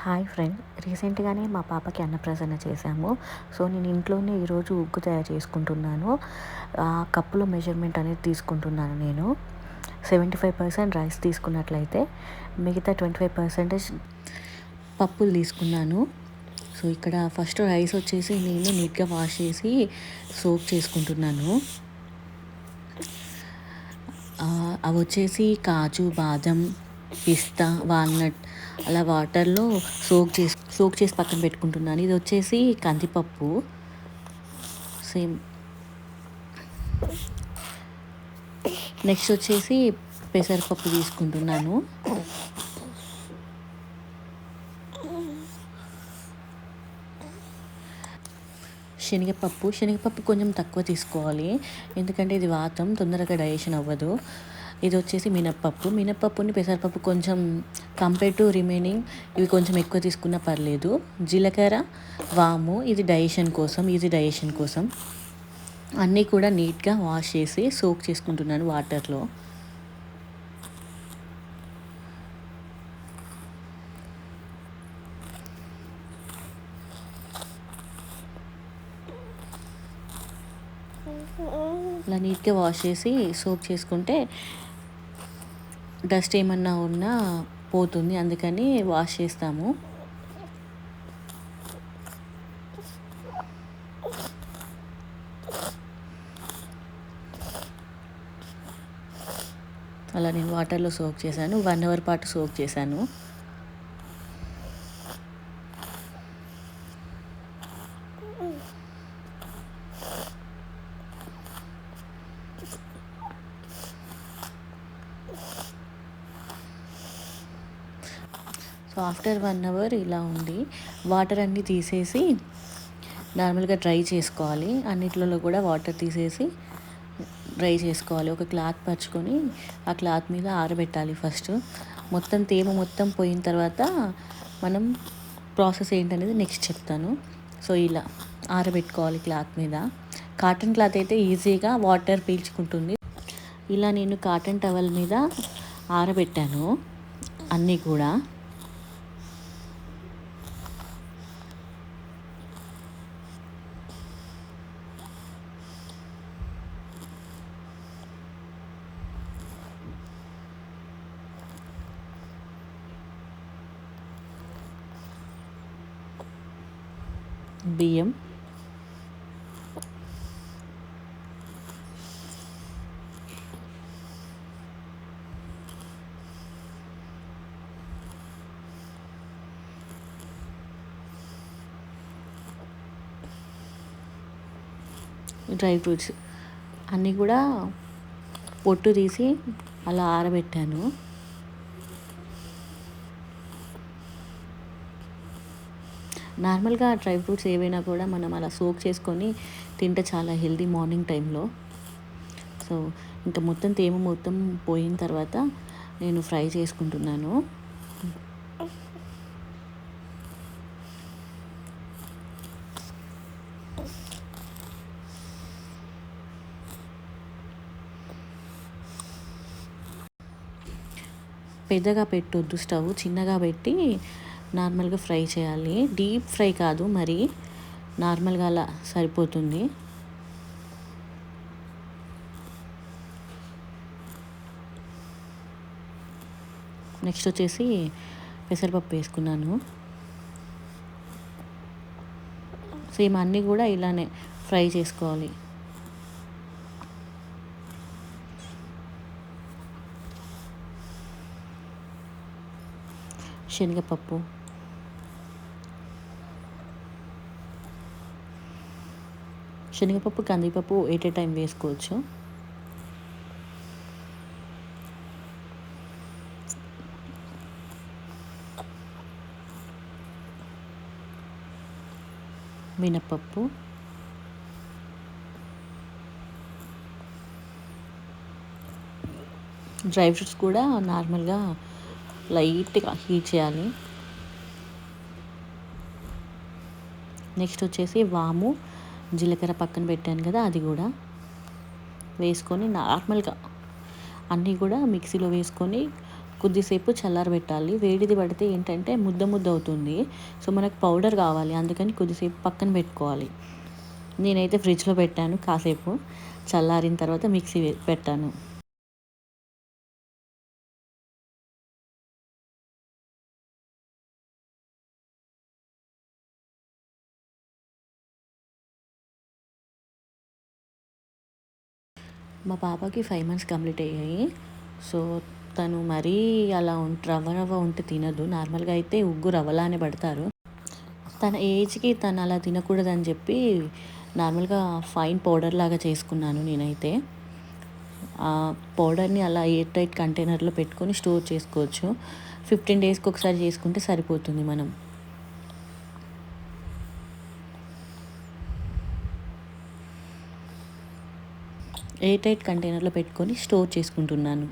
Hi friends, రీసెంట్గానే మా పాపకి అన్నప్రాసన చేశాము. సో నేను ఇంట్లోనే ఈరోజు ఉగ్గు తయారు చేసుకుంటున్నాను. కప్పులో మెజర్మెంట్ అనేది తీసుకుంటున్నాను. నేను 75% రైస్ తీసుకున్నట్లయితే మిగతా 25% పప్పులు తీసుకున్నాను. సో ఇక్కడ ఫస్ట్ రైస్ వచ్చేసి నేను నీట్గా వాష్ చేసి సోక్ చేసుకుంటున్నాను. అవి వచ్చేసి కాజు, బాదం, పిస్తా, వాల్నట్ అలా వాటర్లో సోక్ చేసి పక్కన పెట్టుకుంటున్నాను. ఇది వచ్చేసి కందిపప్పు. సేమ్ నెక్స్ట్ వచ్చేసి పెసరపప్పు తీసుకుంటున్నాను. శనగపప్పు కొంచెం తక్కువ తీసుకోవాలి, ఎందుకంటే ఇది వాతం, తొందరగా డైజెషన్ అవ్వదు. ఇది వచ్చేసి మినప్పప్పుని పెసరపప్పు కొంచెం కంపేర్ టు రిమైనింగ్ ఇవి కొంచెం ఎక్కువ తీసుకున్నా పర్లేదు. జీలకర్ర, వాము, ఇది ఈజీ డైజెషన్ కోసం అన్నీ కూడా నీట్గా వాష్ చేసి సోక్ చేసుకుంటున్నాను వాటర్లో. ఇలా నీట్గా వాష్ చేసి సోక్ చేసుకుంటే డస్ట్ ఏమన్నా ఉన్నా పోతుంది, అందుకని వాష్ చేస్తాము. అలా నేను వాటర్లో సోక్ చేశాను, 1 అవర్ పాటు సోక్ చేశాను. సో ఆఫ్టర్ 1 అవర్ ఇలా ఉంది. వాటర్ అన్నీ తీసేసి నార్మల్గా డ్రై చేసుకోవాలి. అన్నిట్లలో కూడా వాటర్ తీసేసి డ్రై చేసుకోవాలి. ఒక క్లాత్ పరుచుకొని ఆ క్లాత్ మీద ఆరబెట్టాలి. ఫస్ట్ తేమ మొత్తం పోయిన తర్వాత మనం ప్రాసెస్ ఏంటనేది నెక్స్ట్ చెప్తాను. సో ఇలా ఆరబెట్టుకోవాలి క్లాత్ మీద. కాటన్ క్లాత్ అయితే ఈజీగా వాటర్ పీల్చుకుంటుంది. ఇలా నేను కాటన్ టవల్ మీద ఆరబెట్టాను అన్నీ కూడా. బియ్యం, డ్రై ఫ్రూట్స్ అన్నీ కూడా పొట్టు తీసి అలా ఆరబెట్టాను. నార్మల్గా డ్రై ఫ్రూట్స్ ఏవైనా కూడా మనం అలా సోక్ చేసుకొని తింటే చాలా హెల్దీ మార్నింగ్ టైంలో. సో ఇంకా తేమ మొత్తం పోయిన తర్వాత నేను ఫ్రై చేసుకుంటున్నాను. పెద్దగా పెట్టొద్దు, స్టవ్ చిన్నగా పెట్టి నార్మల్గా ఫ్రై చేయాలి. డీప్ ఫ్రై కాదు, మరి నార్మల్గా అలా సరిపోతుంది. నెక్స్ట్ వచ్చేసి పెసరపప్పు వేసుకున్నాను. సేమ్ అన్నీ కూడా ఇలానే ఫ్రై చేసుకోవాలి. శనగపప్పు, కందిపప్పు ఎట్ ఏ టైం వేసుకోవచ్చు. మినప్పప్పు, డ్రై ఫ్రూట్స్ కూడా నార్మల్గా లైట్గా హీట్ చేయాలి. నెక్స్ట్ వచ్చేసి వాము, జీలకర్ర పక్కన పెట్టాను కదా, అది కూడా వేసుకొని నార్మల్గా అన్నీ కూడా మిక్సీలో వేసుకొని కొద్దిసేపు చల్లారబెట్టాలి. వేడిది పడితే ఏంటంటే ముద్ద ముద్ద అవుతుంది. సో మనకు పౌడర్ కావాలి, అందుకని కొద్దిసేపు పక్కన పెట్టుకోవాలి. నేనైతే ఫ్రిడ్జ్లో పెట్టాను కాసేపు, చల్లారిన తర్వాత మిక్సీ పెట్టాను. మా పాపకి 5 మంత్స్ కంప్లీట్ అయ్యాయి. సో తను మరీ అలా రవ్వ రవ్వ ఉంటే తినదు. నార్మల్గా అయితే ఉగ్గు రవ్వలానే పడతారు. తన ఏజ్కి తను అలా తినకూడదని చెప్పి నార్మల్గా ఫైన్ పౌడర్ లాగా చేసుకున్నాను నేనైతే. ఆ పౌడర్ని అలా ఎయిర్ టైట్ కంటైనర్లో పెట్టుకొని స్టోర్ చేసుకోవచ్చు. 15 డేస్కి ఒకసారి చేసుకుంటే సరిపోతుంది. మనం ఎయిర్ టైట్ కంటైనర్లో పెట్టుకొని స్టోర్ చేసుకుంటున్నాను.